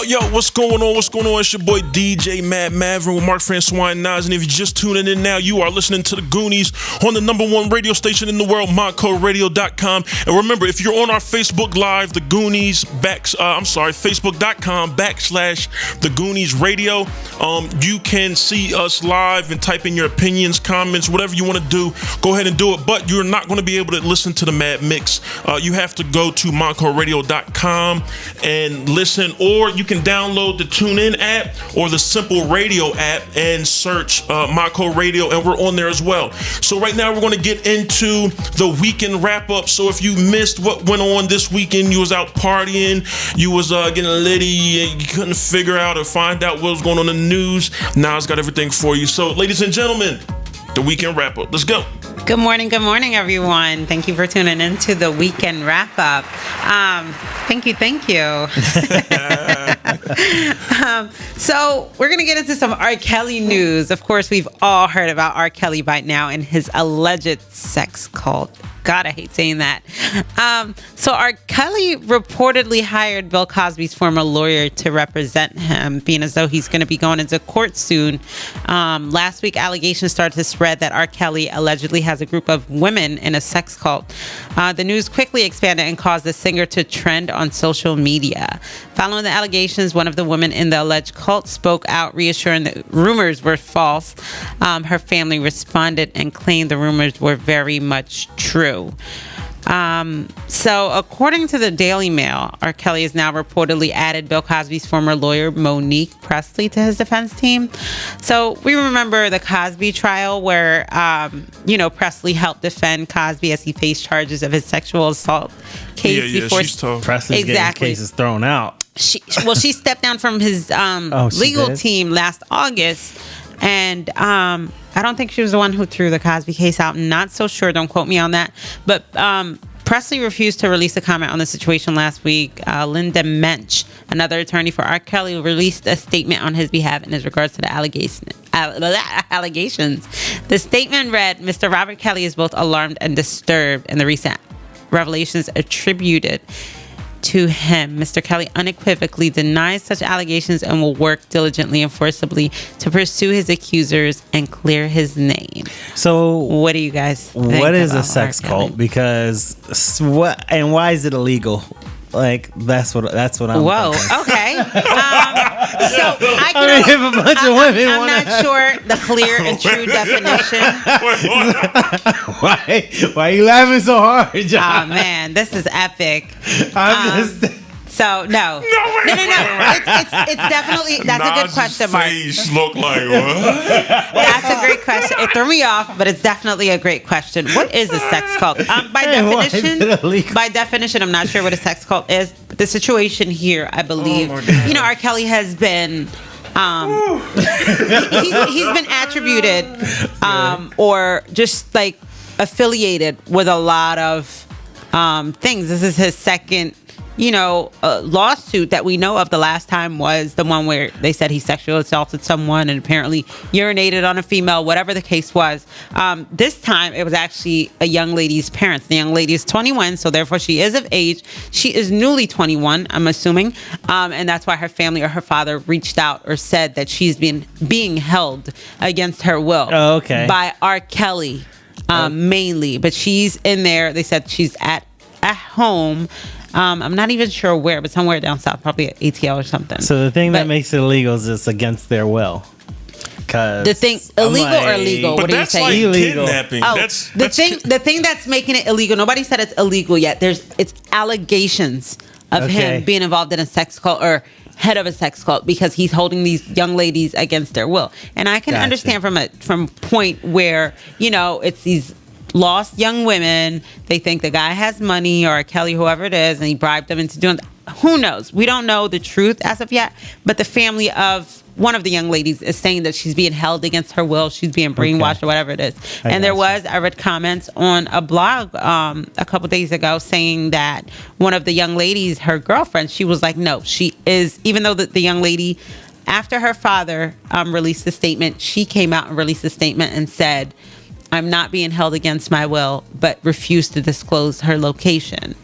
Yo, what's going on? It's your boy DJ Mad Mavern with Marc Francois and Einass. And if you're just tuning in now, you are listening to the Gooniez on the #1 radio station in the world, ModcoRadio.com. And remember, if you're on our Facebook Live, the Gooniez Facebook.com/the Gooniez Radio, you can see us live and type in your opinions, comments, whatever you want to do. Go ahead and do it. But you're not going to be able to listen to the Mad Mix. You have to go to ModcoRadio.com and listen, or you can download the TuneIn app or the Simple Radio app and search Modco Radio, and we're on there as well. So right now we're going to get into the weekend wrap up. So if you missed what went on this weekend, you was out partying, you was getting litty, you couldn't figure out or find out what was going on in the news, Nas got everything for you. So ladies and gentlemen, the weekend wrap up. Let's go. Good morning, everyone. Thank you for tuning in to the weekend wrap up. Thank you. So we're going to get into some R. Kelly news. Of course, we've all heard about R. Kelly by now and his alleged sex cult. God, I hate saying that. So R. Kelly reportedly hired Bill Cosby's former lawyer to represent him, being as though he's going to be going into court soon. Last week, allegations started to spread that R. Kelly allegedly has a group of women in a sex cult. The news quickly expanded and caused the singer to trend on social media. Following the allegations, one of the women in the alleged cult spoke out, reassuring that rumors were false. Her family responded and claimed the rumors were very much true. So according to the Daily Mail, R. Kelly has now reportedly added Bill Cosby's former lawyer, Monique Presley, to his defense team. So we remember the Cosby trial where, Presley helped defend Cosby as he faced charges of his sexual assault case before she's tough. Presley's getting cases thrown out. She stepped down from his legal team last August. And I don't think she was the one who threw the Cosby case out. Not so sure. Don't quote me on that. But Presley refused to release a comment on the situation last week. Linda Mensch, another attorney for R. Kelly, released a statement on his behalf in regards to the allegations. The statement read, Mr. Robert Kelly is both alarmed and disturbed in the recent revelations attributed to him. Mr. Kelly unequivocally denies such allegations and will work diligently and forcibly to pursue his accusers and clear his name. So what do you guys think? What is a sex cult? Because what and why is it illegal? Like that's what I'm Whoa, thinking. Okay. So if a bunch of women I'm not sure the clear and true definition. Why are you laughing so hard, John? Oh man, this is epic. So no. It's definitely, that's a good question, Mark. Face look like what? That's a great question. It threw me off, but it's definitely a great question. What is a sex cult? By definition, I'm not sure what a sex cult is. But the situation here, I believe, R. Kelly has been. He's been attributed or just like affiliated with a lot of things. This is his second lawsuit that we know of. The last time was the one where they said he sexually assaulted someone and apparently urinated on a female, whatever the case was. This time it was actually a young lady's parents. The young lady is 21, so therefore she is of age. She is newly 21, I'm assuming. And that's why her family or her father reached out or said that she's being held against her will by R. Kelly mainly. But she's in there. They said she's at home. I'm not even sure where, but somewhere down south, probably at ATL or something. So the thing that makes it illegal is it's against their will. The thing illegal or legal? What do you say? Like illegal. Kidnapping. The thing that's making it illegal. Nobody said it's illegal yet. It's allegations of him being involved in a sex cult or head of a sex cult because he's holding these young ladies against their will. And I can understand from a point where it's these lost young women. They think the guy has money or Kelly, whoever it is, and he bribed them into doing that. Who knows? We don't know the truth as of yet. But the family of one of the young ladies is saying that she's being held against her will. She's being brainwashed or whatever it is. I read comments on a blog a couple days ago saying that one of the young ladies, her girlfriend, she was like, no, she is, even though the young lady, after her father released the statement, she came out and released a statement and said, I'm not being held against my will, but refused to disclose her location.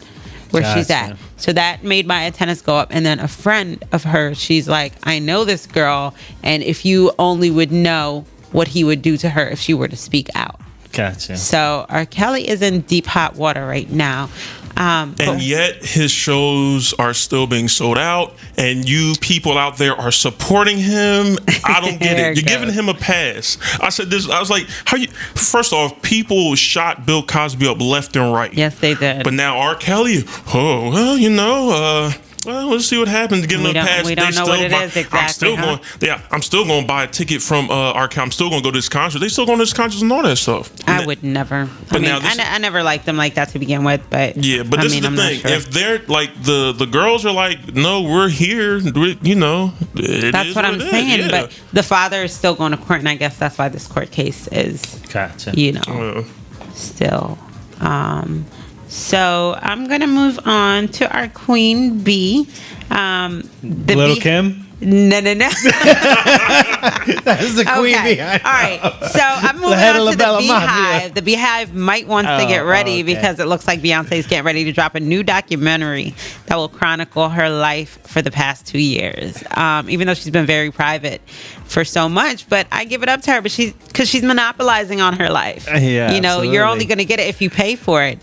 where she's Gotcha. at. So that made my antennas go up. And then a friend of hers, she's like, I know this girl, and if you only would know what he would do to her if she were to speak out. Gotcha. So R.Kelly is in deep hot water right now. And yet his shows are still being sold out, and you people out there are supporting him. I don't get There it. it You're giving goes. him a pass. I said this. I was like, how you? First off, people shot Bill Cosby up left and right. Yes, they did. But now R. Kelly, oh well, well, let's see what happens. Give him a pass. We don't know what it is exactly. I'm still huh? going. I'm still going to buy a ticket from R. Kelly. I'm still going to go to this concert. They still going to this concert and all that stuff. I would never. But now I never liked them like that to begin with. But yeah, but this is the I'm not thing. sure. If they're like the girls are like, no, we're here. That's what I'm saying. Yeah. But the father is still going to court, and I guess that's why this court case is, Gotcha. still. So I'm gonna move on to our Queen Bee. The Little Kim? No. That's the Queen Okay. Bee. All right. So I'm moving head of on to the Labella Mafia. Beehive. The Beehive might want to get ready okay. because it looks like Beyonce's getting ready to drop a new documentary that will chronicle her life for the past 2 years. Even though she's been very private for so much, but I give it up to her. But because she's monopolizing on her life. Yeah, you're absolutely. only going to get it if you pay for it.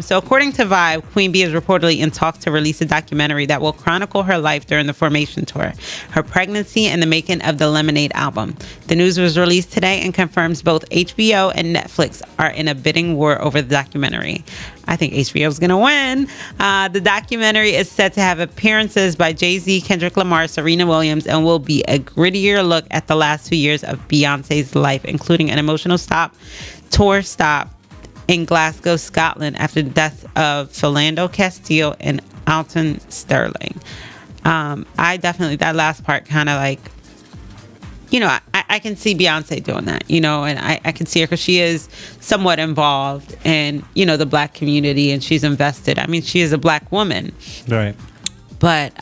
So according to Vibe, Queen Bee is reportedly in talks to release a documentary that will chronicle her life during the formation tour, her pregnancy, and the making of the Lemonade album. The news was released today and confirms both HBO and Netflix are in a bidding war over the documentary. I think HBO is going to win. The documentary is set to have appearances by Jay-Z, Kendrick Lamar, Serena Williams, and will be a grittier look at the last 2 years of Beyonce's life, including an emotional tour stop in Glasgow, Scotland, after the death of Philando Castile and Alton Sterling. I definitely, that last part kind of like, I can see Beyonce doing that, and I can see her because she is somewhat involved in, the Black community, and she's invested. I mean, she is a Black woman. Right. But,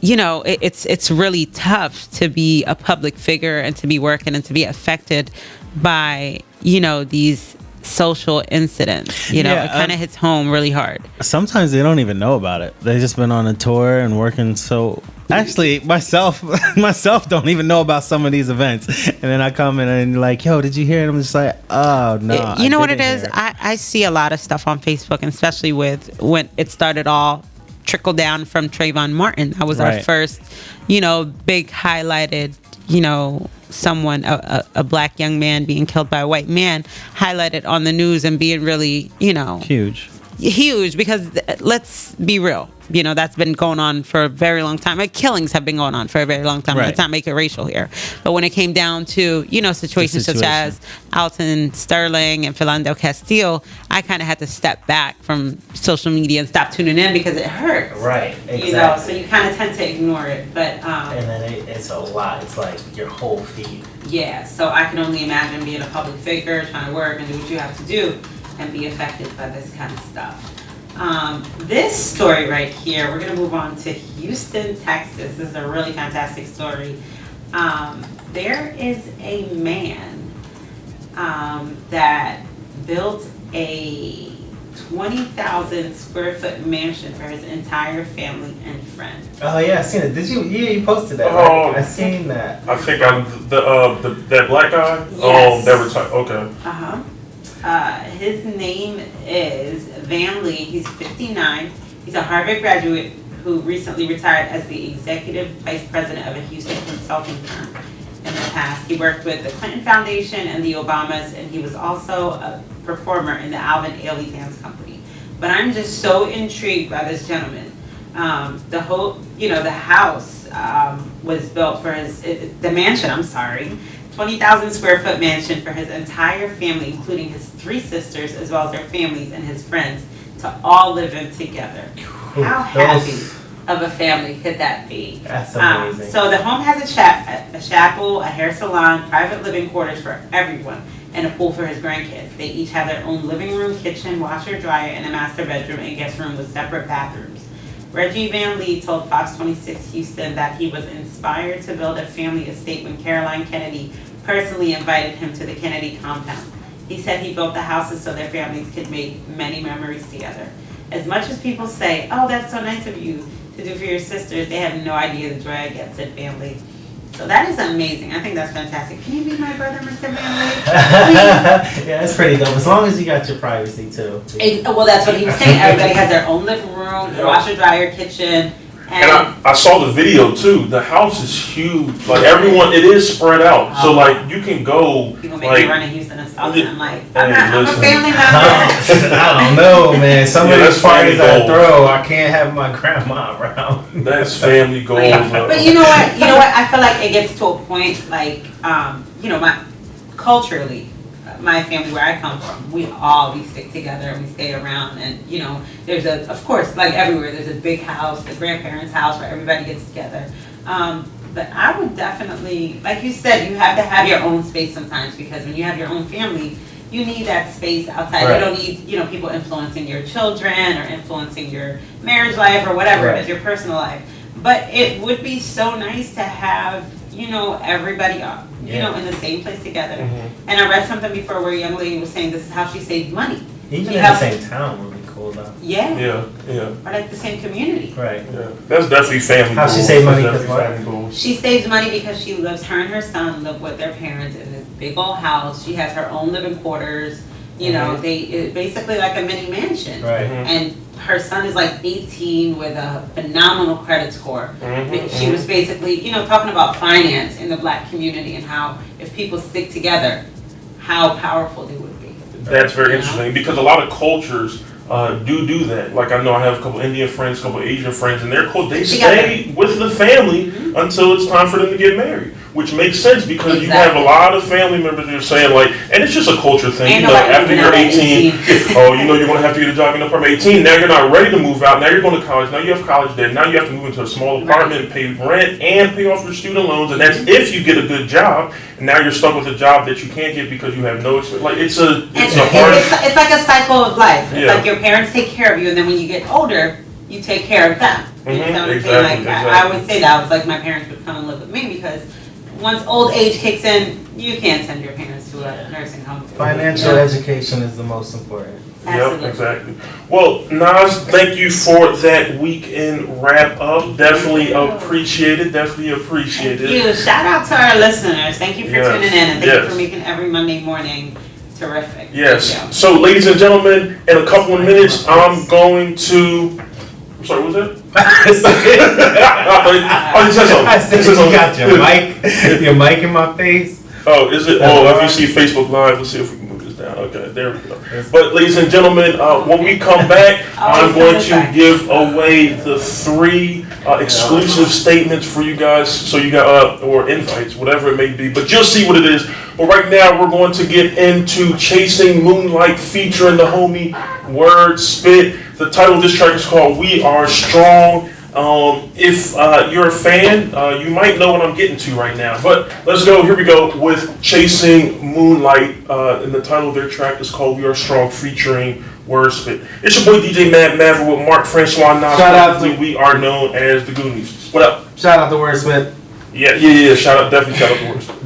it's really tough to be a public figure and to be working and to be affected by, these social incidents. It kind of hits home really hard. Sometimes they don't even know about it. They've just been on a tour and working. So actually, myself don't even know about some of these events. And then I come in and like, yo, did you hear it? I'm just like, oh no. You know what it is? I see a lot of stuff on Facebook, and especially with when it started all trickle down from Trayvon Martin. That was our first, big highlighted, someone, a Black young man being killed by a white man, highlighted on the news and being really, huge, because let's be real, that's been going on for a very long time. Like, killings have been going on for a very long time. Right. Let's not make it racial here. But when it came down to, situations such as Alton Sterling and Philando Castile, I kind of had to step back from social media and stop tuning in because it hurts. Right, exactly. So you kind of tend to ignore it. But And then it's a lot. It's like your whole feed. yeah, so I can only imagine being a public figure, trying to work and do what you have to do, and be affected by this kind of stuff. This story right here, we're going to move on to Houston, Texas. This is a really fantastic story. There is a man that built a 20,000 square foot mansion for his entire family and friends. Oh yeah, I seen it. Did you? Yeah, you posted that. Oh, right? I seen that. I think that black guy. Yes. That retired. Okay. His name is Van Lee. He's 59. He's a Harvard graduate who recently retired as the executive vice president of a Houston consulting firm. In the past, he worked with the Clinton Foundation and the Obamas, and he was also a performer in the Alvin Ailey Dance Company. But I'm just so intrigued by this gentleman. The house was built for the mansion, 20,000 square foot mansion for his entire family, including his 3 sisters, as well as their families and his friends, to all live in together. How happy of a family could that be? That's amazing. So the home has a chapel, a hair salon, private living quarters for everyone, and a pool for his grandkids. They each have their own living room, kitchen, washer, dryer, and a master bedroom and guest room with separate bathrooms. Reggie Van Lee told Fox 26 Houston that he was inspired to build a family estate when Caroline Kennedy personally invited him to the Kennedy compound. He said he built the houses so their families could make many memories together. as much as people say, oh, that's so nice of you to do for your sisters, they have no idea the joy I get said family. So that is amazing. I think that's fantastic. Can you be my brother, Mr. Van Lee? Yeah, it's pretty dope. As long as you got your privacy too. Well, that's what he was saying. Everybody has their own living room, washer, dryer, kitchen. And I saw the video too. The house is huge. Like everyone, it is spread out. So like you can go. People make like, me run in Houston and stuff. And I'm like, I'm a family member. I don't know, man. Some of these parties I goals. throw, I can't have my grandma around. That's family goals. But you know what? I feel like it gets to a point like, culturally, my family where I come from, we stick together and we stay around, and there's of course, like everywhere, there's a big house, the grandparents' house where everybody gets together. But I would definitely, like you said, you have to have your own space sometimes, because when you have your own family, you need that space outside. Right. You don't need, people influencing your children or influencing your marriage life or whatever it is, your personal life. But it would be so nice to have, everybody in the same place together. Mm-hmm. And I read something before where a young lady was saying this is how she saved money. Even in the same town would be cool though. Yeah. Or like the same community. Right. Yeah. That's definitely family. How she save money because she saves money because she lives, her and her son live with their parents in this big old house. She has her own living quarters. It's basically like a mini mansion. Right. Mm-hmm. And her son is like 18 with a phenomenal credit score. Mm-hmm. She was basically, talking about finance in the Black community and how if people stick together, how powerful they would be. That's very interesting, because a lot of cultures do that. Like I know I have a couple Indian friends, a couple Asian friends, and they stay with the family until it's time for them to get married, which makes sense because you have a lot of family members that are saying like, and it's just a culture thing. After you're 18, you're going to have to get a job in the apartment. 18, now you're not ready to move out. Now you're going to college. Now you have college debt. Now you have to move into a small apartment and pay rent and pay off your student loans. And that's if you get a good job. And now you're stuck with a job that you can't get because you have no experience. Like it's like a cycle of life. It's like your parents take care of you, and then when you get older, you take care of them. Exactly. I would say that was like my parents would come and live with me, because once old age kicks in, you can't send your parents to a nursing home. Financial education is the most important. Absolutely. Yep, exactly. Well, Nas, thank you for that weekend wrap up. Definitely appreciate it. Thank you. Shout out to our listeners. Thank you for tuning in, and thank you for making every Monday morning terrific. Yes. So, ladies and gentlemen, in a couple of minutes, I'm going to. I'm sorry, what was that? You said something. I said you got your mic in my face. Oh, is it? If you see Facebook Live, let's see if we can move this down. Okay, there we go. But ladies and gentlemen, when we come back, I'm going to give away the 3 exclusive statements for you guys. So you got or invites, whatever it may be. But you'll see what it is. But right now, we're going to get into Chasing Moonlight, featuring the homie Word Spit. The title of this track is called "We Are Strong." If you're a fan, you might know what I'm getting to right now. But let's go. Here we go with Chasing Moonlight. And the title of their track is called "We Are Strong," featuring Word Spit. It's your boy DJ Mad Mavern with Marc Francois. Shout out to we are known as the Gooniez. What up? Shout out to Word Spit. Yeah. Definitely shout out to Word Spit.